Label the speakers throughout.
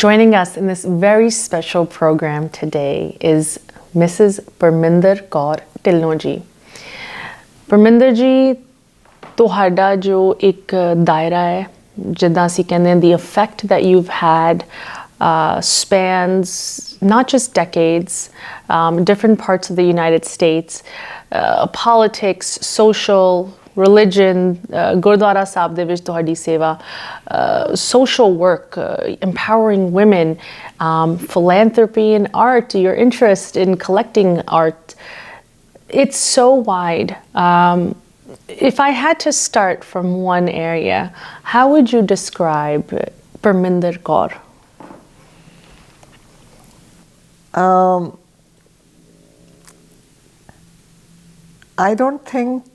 Speaker 1: Joining us in this very special program today is Mrs. Parminder Kaur Dhillon ji. Parminder ji, ਤੁਹਾਡਾ ਜੋ ਇੱਕ ਦਾਇਰਾ ਹੈ, ਜਿੱਦਾਂ ਅਸੀਂ ਕਹਿੰਦੇ the effect that you've had spans not just decades, different parts of the United States, politics, social, religion, Gurdwara Sahib de vich tuhadi seva, social work, empowering women, philanthropy and art, your interest in collecting art. It's so wide. If I had to start from one area, how would you describe Parminder Kaur?
Speaker 2: I don't think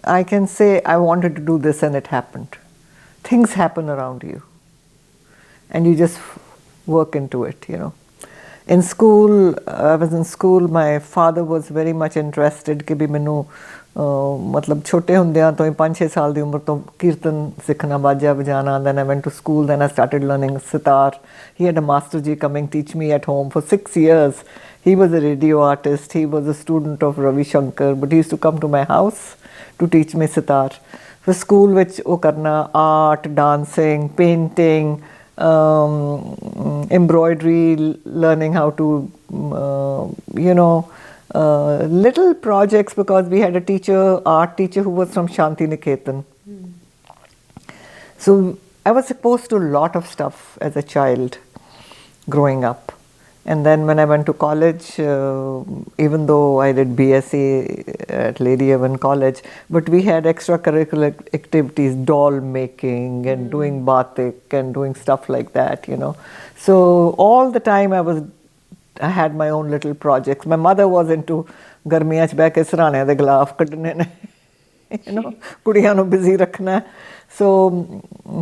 Speaker 2: I can say I wanted to do this and it happened. Things happen around you and you just work into it, you know. In school, I was in school, my father was very much interested कि भी मैनू मतलब छोटे ਹੁੰਦਿਆਂ ਤੋਂ ਹੀ 5-6 ਸਾਲ ਦੀ ਉਮਰ ਤੋਂ ਕੀਰਤਨ ਸਿੱਖਣਾ ਬਾਜਾ ਵਜਾਣਾ. Then I went to school, then I started learning sitar. He had a master ji coming teach me at home for 6 years. He was a radio artist, he was a student of Ravi Shankar, but he used to come to my house to teach me sitar. For school which ਉਹ ਕਰਨਾ, art, dancing, painting, embroidery, learning how to, you know, little projects, because we had a teacher, art teacher, who was from Shanti Niketan. So I was exposed to a lot of stuff as a child growing up. And then when I went to college, even though I did BSc at Lady Evan College, but we had extracurricular activities, doll making and doing batik and doing stuff like that, you know. So all the time I had my own little projects. My mother was into garmiyan ch beh ke sirane de glove kadne ne, you know, kudiyan nu busy rakhna. So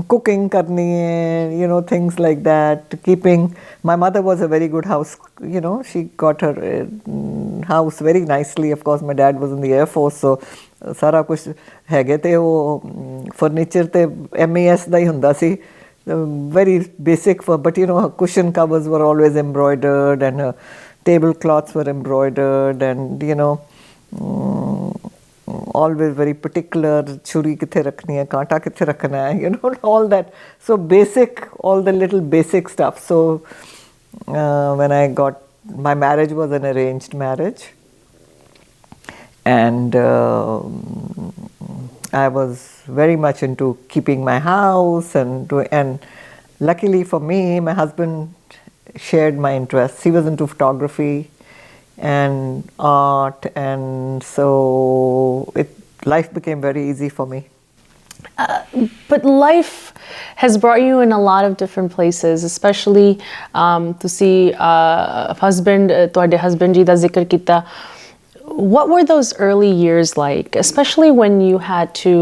Speaker 2: cooking karni hai, you know, things like that, keeping. My mother was a very good house, you know, she got her house very nicely. Of course, my dad was in the Air Force, so sara kuch hege te wo furniture te MES da hi hunda si. Very basic, but you know, her cushion covers were always embroidered and her tablecloths were embroidered, and you know, always very particular, churi kithe rakhni hai, kaanta kithe rakhna hai, you know, all that. So basic, all the little basic stuff. So when I got, my marriage was an arranged marriage, and I was very much into keeping my house and luckily for me, my husband shared my interests. He was into photography and art, and so life became very easy for me.
Speaker 1: But life has brought you in a lot of different places, especially to see husband, ਤੁਹਾਡੇ husband ji da zikr ਕੀਤਾ. What were those early years like, especially when you had to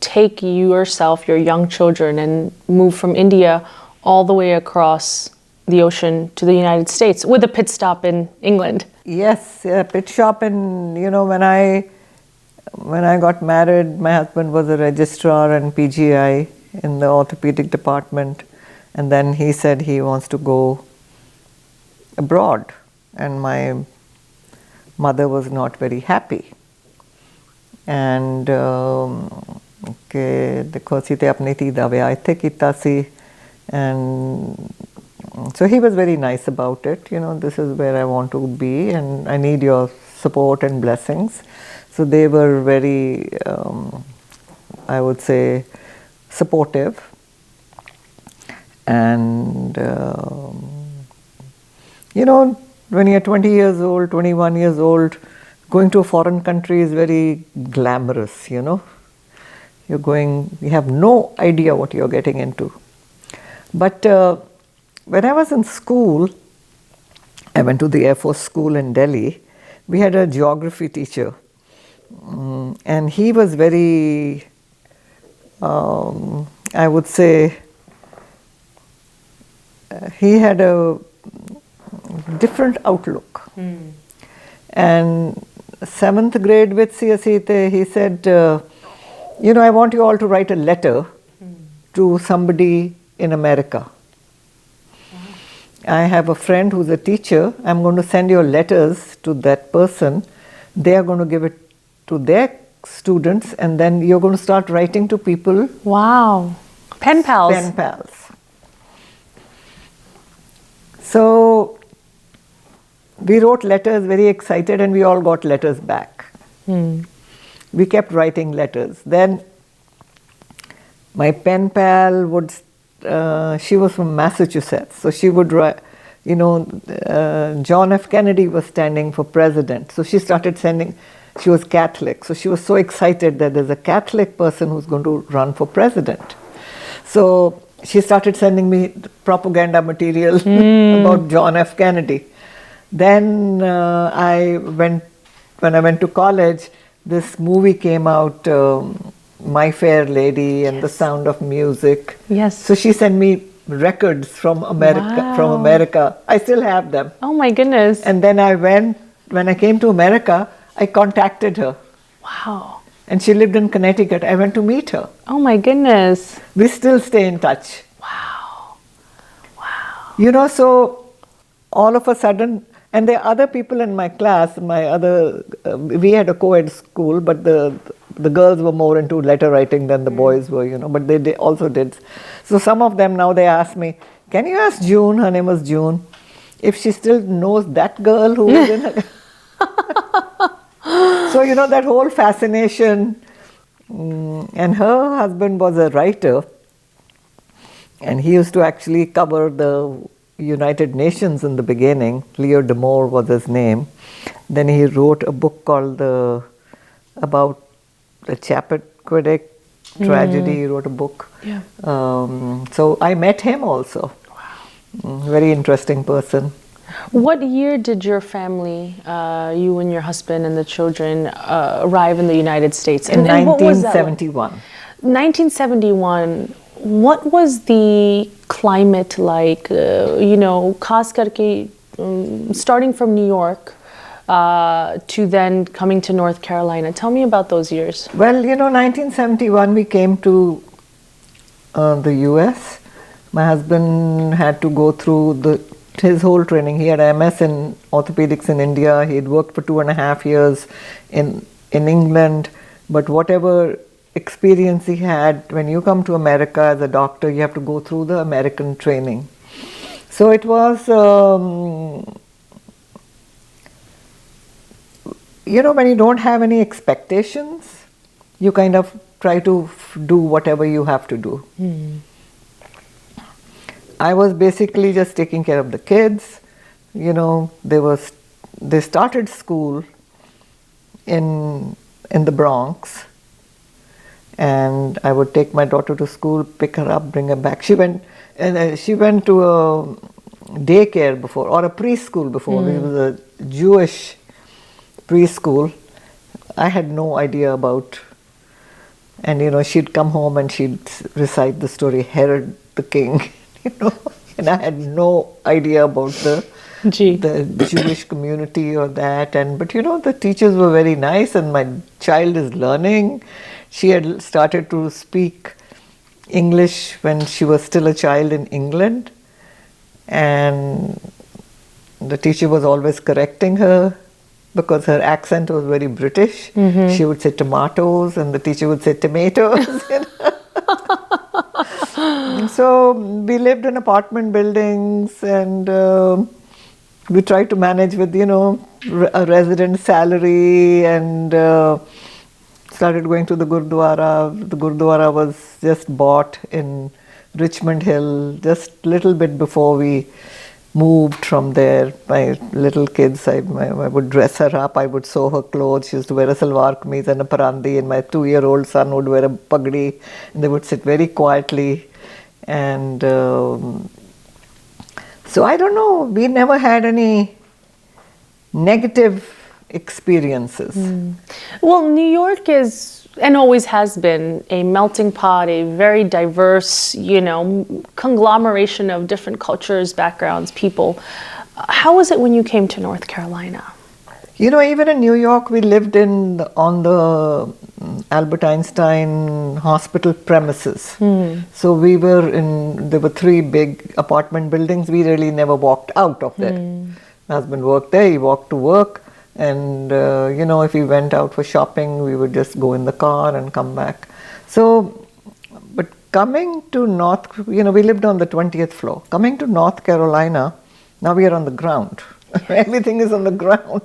Speaker 1: take yourself, your young children, and move from India all the way across the ocean to the United States with a pit stop in England?
Speaker 2: Yes, pit stop in, you know, when I got married, my husband was a registrar in PGI in the orthopedic department, and then he said he wants to go abroad, and my mother was not very happy. And देखो सी ते अपनी धी दा विआह इत्थे कीता सी, and so he was very nice about it, you know, this is where I want to be and I need your support and blessings. So they were very, I would say, supportive. And, you know, when you're 20 years old, 21 years old, going to a foreign country is very glamorous, you know. You have no idea what you're getting into. But when I was in school, I went to the Air Force School in Delhi. We had a geography teacher, and he was very, I would say, he had a different outlook. And 7th grade with CSE, he said, I want you all to write a letter to somebody in America. I have a friend who's a teacher. I'm going to send your letters to that person. They are going to give it to their students, and then you're going to start writing to people.
Speaker 1: Wow. Pen pals.
Speaker 2: Pen pals. So we wrote letters, very excited, and we all got letters back. We kept writing letters. Then my pen pal would, she was from Massachusetts, so she would write, John F. Kennedy was standing for president. So she started sending, she was Catholic, so she was so excited that there's a Catholic person who's going to run for president. So she started sending me propaganda material about John F. Kennedy. Then when I went to college, this movie came out, My Fair Lady and The Sound of Music.
Speaker 1: Yes.
Speaker 2: So she sent me records from America. I still have them.
Speaker 1: Oh my goodness.
Speaker 2: And then when I came to America, I contacted her.
Speaker 1: Wow.
Speaker 2: And she lived in Connecticut. I went to meet her.
Speaker 1: Oh my goodness.
Speaker 2: We still stay in touch.
Speaker 1: Wow. Wow.
Speaker 2: So all of a sudden, and there are other people in my class, we had a co-ed school, but the girls were more into letter writing than the boys were, but they also did. So some of them now, they ask me, can you ask June, her name was June, if she still knows that girl who was in her... So, that whole fascination, and her husband was a writer, and he used to actually cover the United Nations in the beginning. Leo D'Amour was his name. Then he wrote a book called about the Chappaquiddick tragedy. He wrote a book.
Speaker 1: Yeah.
Speaker 2: So I met him also. Wow. Very interesting person.
Speaker 1: What year did your family, you and your husband and the children, arrive in the United States?
Speaker 2: In 1971.
Speaker 1: 1971. What was the climate like, खास करके, starting from New York to then coming to North Carolina? Tell me about those years.
Speaker 2: Well, 1971 we came to the US. My husband had to go through his whole training. He had MS in orthopedics in India. He had worked for 2.5 years in England. But whatever experience he had, when you come to America as a doctor, you have to go through the American training. So it was, when you don't have any expectations, you kind of try to do whatever you have to do. I was basically just taking care of the kids. They started school in the Bronx, and I would take my daughter to school, pick her up, bring her back. She went to a daycare before, or a preschool before. It was a Jewish preschool. I had no idea about, and she'd come home and she'd recite the story Herod the King. And I had no idea about the Jewish community or that. But the teachers were very nice, and my child is learning. She had started to speak English when she was still a child in England, and the teacher was always correcting her because her accent was very British. She would say tomatoes, and the teacher would say tomatoes. So we lived in apartment buildings, and we tried to manage with, a resident salary, and started going to the Gurdwara. The Gurdwara was just bought in Richmond Hill, just a little bit before we moved from there. My little kids, I would dress her up, I would sew her clothes. She used to wear a salwar kameez and a parandi, and my 2-year-old son would wear a pagdi, and they would sit very quietly. And so I don't know, we never had any negative experiences.
Speaker 1: Well, New York is, and always has been, a melting pot, a very diverse, conglomeration of different cultures, backgrounds, people. How was it when you came to North Carolina?
Speaker 2: Even in New York, we lived on the Albert Einstein Hospital premises. So there were 3 big apartment buildings. We really never walked out of there. My husband worked there, he walked to work. And, if we went out for shopping, we would just go in the car and come back. So, but coming to we lived on the 20th floor. Coming to North Carolina, now we are on the ground. Everything is on the ground.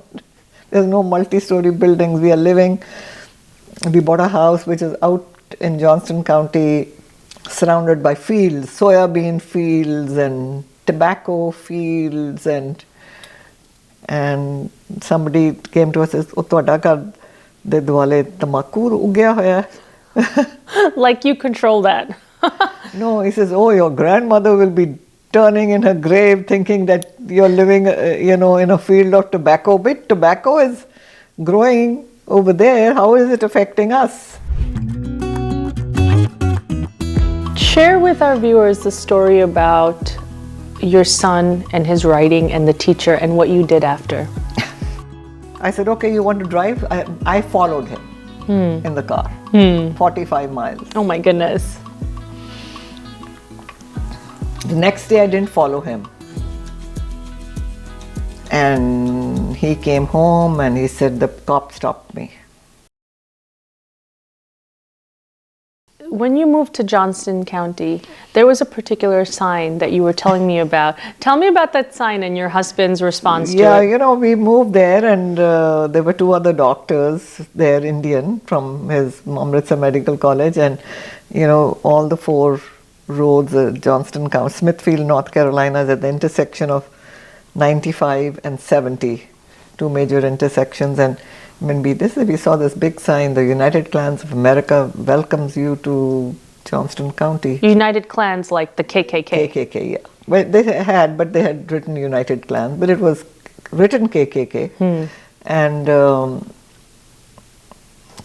Speaker 2: There's no multi-story buildings. We bought a house which is out in Johnston County, surrounded by fields, soybean fields and tobacco fields, and somebody came to us and said, "Oh, ਤੁਹਾਡਾ ਘਰ ਦੇ ਦੁਆਲੇ ਤੰਬਾਕੂ ਉੱਗਿਆ ਹੋਇਆ."
Speaker 1: Like you control that.
Speaker 2: No, he says, "Oh, your grandmother will be turning in her grave thinking that you're living, in a field of tobacco. But tobacco is growing over there. How is it affecting us?"
Speaker 1: Share with our viewers the story about your son and his writing and the teacher and what you did after.
Speaker 2: I said, "Okay, you want to drive?" I followed him in the car, 45 miles.
Speaker 1: Oh my goodness.
Speaker 2: The next day I didn't follow him. And he came home and he said, "The cop stopped me."
Speaker 1: When you moved to Johnston County, there was a particular sign that you were telling me about. Tell me about that sign and your husband's response to it.
Speaker 2: Yeah, we moved there, and there were 2 other doctors there, Indian, from his Amritsar Medical College, and all the 4 roads, Johnston County, Smithfield, North Carolina, is at the intersection of 95 and 70, 2 major intersections. And when we saw this big sign, the United Klans of America welcomes you to Johnston County.
Speaker 1: United Klans, like the KKK.
Speaker 2: KKK, yeah. Well, they had written United Klans, but it was written KKK. And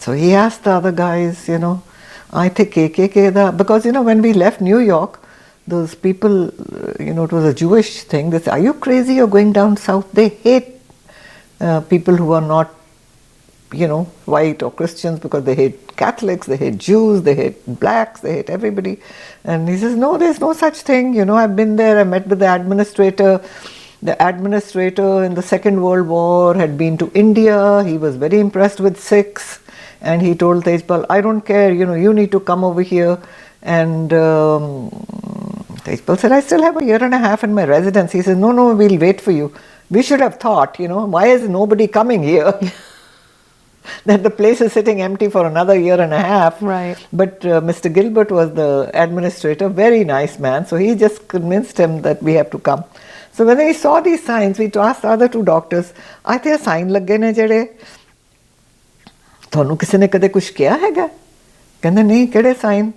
Speaker 2: so he asked the other guys, I think KKK, because when we left New York, those people, it was a Jewish thing. They said, "Are you crazy? You're going down south." They hate people who are not, white or Christians, because they hate Catholics, they hate Jews, they hate blacks, they hate everybody. And he says, "No, there's no such thing. I've been there. I met with the administrator. The administrator in the Second World War had been to India. He was very impressed with Sikhs. And he told Tejpal, "I don't care, you need to come over here." And Tejpal said, "I still have a year and a half in my residence." He said, No, we'll wait for you. We should have thought, why is nobody coming here? That the place is sitting empty for another year and a half.
Speaker 1: Right.
Speaker 2: But Mr. Gilbert was the administrator, very nice man. So he just convinced him that we have to come. So when we saw these signs, we asked the other 2 doctors, "I think a sign ਲੱਗੇ ਨੇ ਜਿਹੜੇ ਤੁਹਾਨੂੰ ਕਿਸੇ ਨੇ ਕਦੇ ਕੁਝ ਕਿਹਾ ਹੈਗਾ?" ਕਹਿੰਦੇ, "ਨਹੀਂ, ਕਿਹੜੇ ਸਾਈਨ?"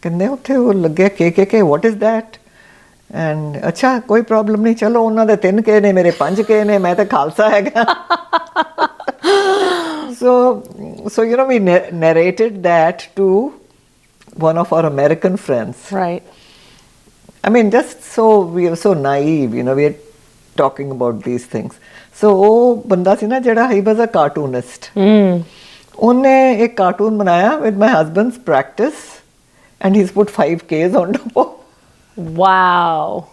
Speaker 2: ਕਹਿੰਦੇ, "ਉੱਥੇ ਉਹ ਲੱਗਿਆ KKK, what is that?" And ਅੱਛਾ, ਕੋਈ ਪ੍ਰੋਬਲਮ ਨਹੀਂ, ਚਲੋ ਉਹਨਾਂ ਦੇ 3 ਕੇ ਨੇ, ਮੇਰੇ 5 ਕੇ ਨੇ, ਮੈਂ ਤਾਂ ਖਾਲਸਾ ਹੈਗਾ. So we narrated that to one of our American friends.
Speaker 1: Right.
Speaker 2: I mean, we were so naive, we are talking about these things. So ਉਹ ਬੰਦਾ ਸੀ ਨਾ ਜਿਹੜਾ, he was a cartoonist. ਉਹਨੇ ਇੱਕ cartoon ਬਣਾਇਆ with my husband's practice, and he's put 5 Ks on top of.
Speaker 1: Wow.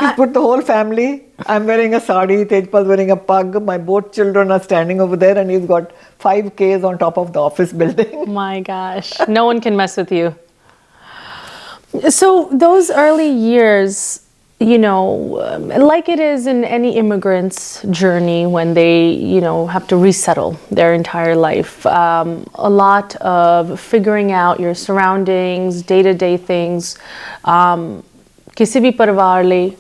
Speaker 2: He's put the whole family. I'm wearing a sari, Tejpal's wearing a pug, my both children are standing over there, and he's got 5 Ks on top of the office building.
Speaker 1: My gosh, no one can mess with you. So those early years, like it is in any immigrant's journey when they, have to resettle their entire life, a lot of figuring out your surroundings, day-to-day things, किसी भी परिवार ले,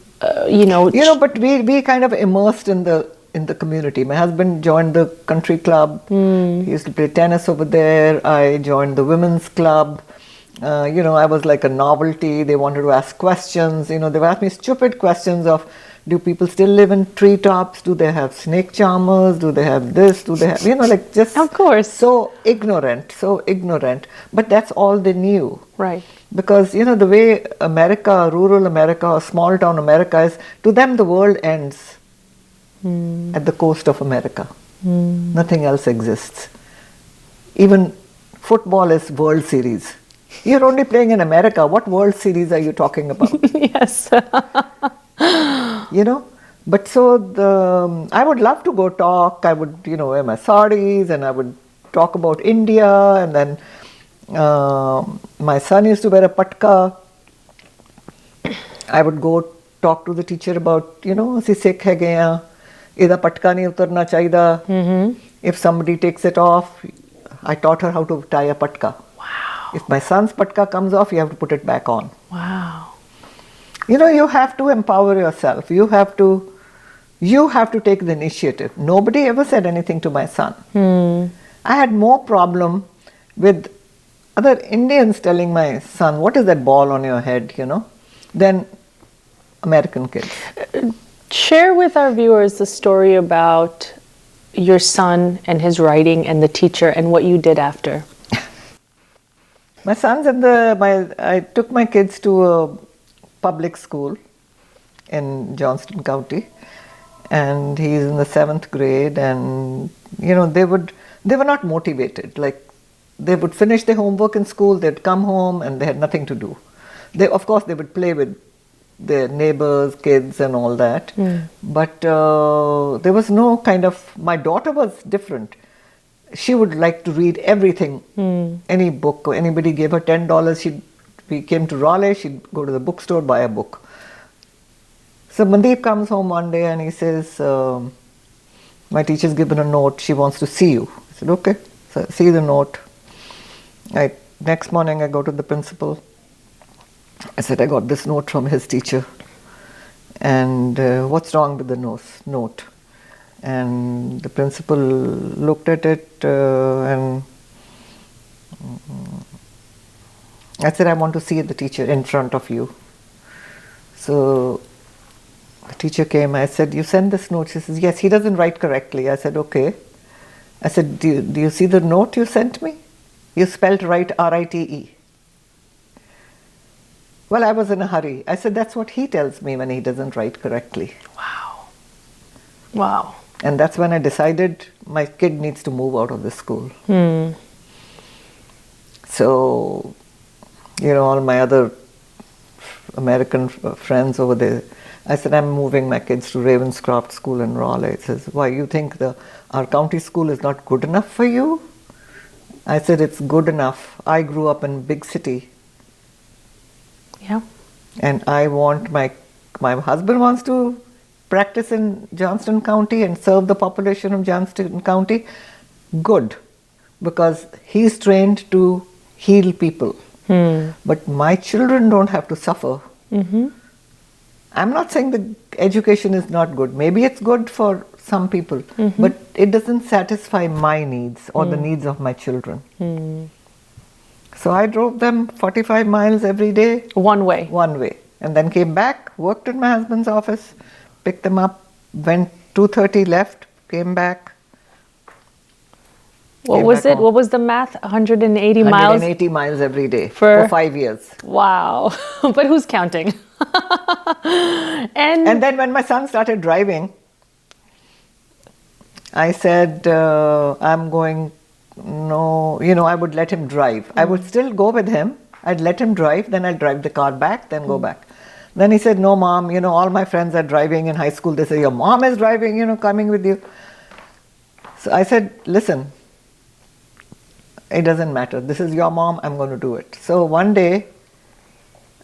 Speaker 1: you know.
Speaker 2: But we kind of immersed in the community. My husband joined the country club. He used to play tennis over there. I joined the women's club. I was like a novelty. They wanted to ask questions. They would ask me stupid questions of, do people still live in treetops? Do they have snake charmers? Do they have this? Do they have, like just...
Speaker 1: Of course.
Speaker 2: So ignorant. But that's all they knew.
Speaker 1: Right.
Speaker 2: Because, the way America, rural America or small town America is, to them the world ends at the coast of America. Nothing else exists. Even football is World Series. You're only playing in America. What World Series are you talking about?
Speaker 1: Yes.
Speaker 2: But so I would love to go talk. I would, wear my saris and I would talk about India. And then my son used to wear a patka. I would go talk to the teacher about, ਅਸੀਂ ਸਿੱਖ ਹੈਗੇ ਆ, ਇਹਦਾ ਪਟਕਾ ਨਹੀਂ ਉਤਰਨਾ ਚਾਹੀਦਾ. If somebody takes it off, I taught her how to tie a patka.
Speaker 1: Wow.
Speaker 2: If my son's patka comes off, you have to put it back on.
Speaker 1: Wow.
Speaker 2: You have to empower yourself. You have to take the initiative. Nobody ever said anything to my son. I had more problem with other Indians telling my son, what is that ball on your head, than American kids.
Speaker 1: Share with our viewers the story about your son and his writing and the teacher and what you did after.
Speaker 2: My sons I took my kids to a public school in Johnston County, and he's in the 7th grade, and they were not motivated. Like, they would finish their homework in school, they'd come home and they had nothing to do. Of course they would play with their neighbors, kids and all that, but there was no kind of... My daughter was different. She would like to read everything, any book. Anybody gave her $10, we came to Raleigh, she'd go to the bookstore, buy a book. So Mandeep comes home one day and he says, my teacher's given a note, she wants to see you. I said, okay. So I see the note. Next morning I go to the principal. I said, I got this note from his teacher. And what's wrong with the note? And the principal looked at it and I said, I want to see the teacher in front of you. So the teacher came. I said, you sent this note? She says, yes, he doesn't write correctly. I said, okay. I said, do you see the note you sent me? You spelled right R-I-T-E. Well, I was in a hurry. I said, that's what he tells me when he doesn't write correctly.
Speaker 1: Wow. Wow.
Speaker 2: And that's when I decided my kid needs to move out of the school. So, all my other American friends over there, I said, I'm moving my kids to Ravenscroft School in Raleigh. He says, why, you think our county school is not good enough for you? I said, it's good enough. I grew up in a big city.
Speaker 1: Yeah.
Speaker 2: And I want my husband wants to practice in Johnston County and serve the population of Johnston County. Good. Because he's trained to heal people. But my children don't have to suffer. I'm not saying the education is not good. Maybe it's good for some people, but it doesn't satisfy my needs or the needs of my children. So I drove them 45 miles every day.
Speaker 1: One way.
Speaker 2: One way. And then came back, worked in my husband's office, picked them up, went 2:30, left, came back.
Speaker 1: What was it? What was the math? 180 miles?
Speaker 2: 180 miles every day for 5 years.
Speaker 1: Wow. But who's counting?
Speaker 2: And then when my son started driving, I said, I would let him drive. I would still go with him. I'd let him drive, then I'd drive the car back, then go back. Then he said, no, Mom, all my friends are driving in high school. They say, your mom is driving, coming with you. So I said, listen, it doesn't matter. This is your mom, I'm going to do it. So one day,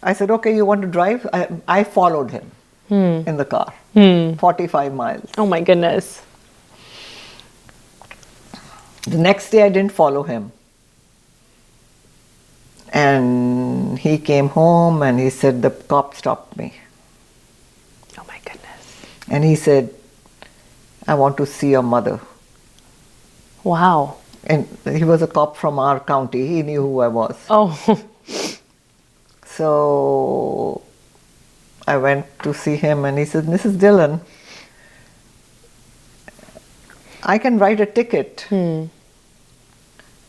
Speaker 2: I said, okay, you want to drive? I followed him in the car, 45 miles.
Speaker 1: Oh my goodness.
Speaker 2: The next day I didn't follow him. And he came home and he said, the cop stopped me.
Speaker 1: Oh my goodness.
Speaker 2: And he said, I want to see your mother.
Speaker 1: Wow.
Speaker 2: And he was a cop from our county. He knew who I was.
Speaker 1: Oh.
Speaker 2: So I went to see him and he said, Mrs. Dillon, I can write a ticket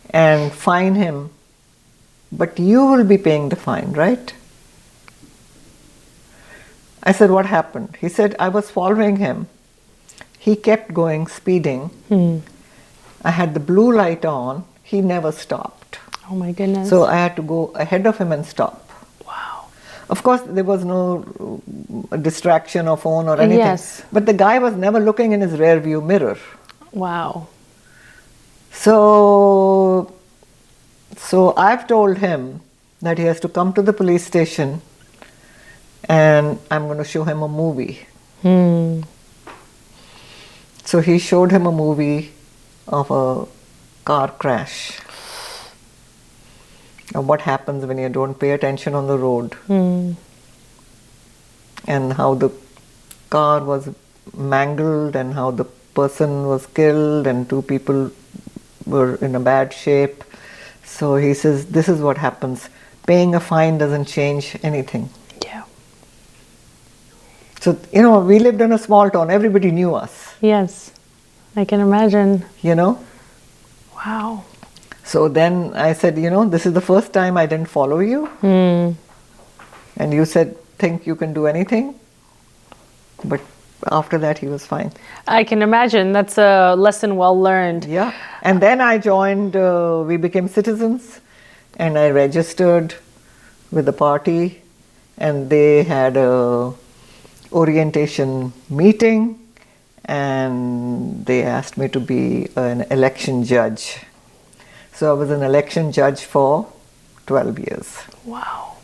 Speaker 2: and fine him, but you will be paying the fine, right? I said, what happened? He said, I was following him. He kept going, speeding. I had the blue light on. He never stopped.
Speaker 1: Oh my goodness.
Speaker 2: So I had to go ahead of him and stop.
Speaker 1: Wow.
Speaker 2: Of course, there was no distraction or phone or anything.
Speaker 1: Yes.
Speaker 2: But the guy was never looking in his rear view mirror.
Speaker 1: Wow.
Speaker 2: So I've told him that he has to come to the police station and I'm going to show him a movie. So he showed him a movie of a car crash. Of what happens when you don't pay attention on the road. And how the car was mangled and how the person was killed and 2 people were in a bad shape. So he says, this is what happens. Paying a fine doesn't change anything.
Speaker 1: Yeah.
Speaker 2: So, we lived in a small town. Everybody knew us.
Speaker 1: Yes. I can imagine.
Speaker 2: Wow. So then I said, this is the first time I didn't follow you. And you said, think you can do anything. But after that, he was fine.
Speaker 1: I can imagine. That's a lesson well learned.
Speaker 2: Yeah. And then I joined, we became citizens. And I registered with the party. And they had a orientation meeting. And they asked me to be an election judge. So I was an election judge for 12 years.
Speaker 1: Wow.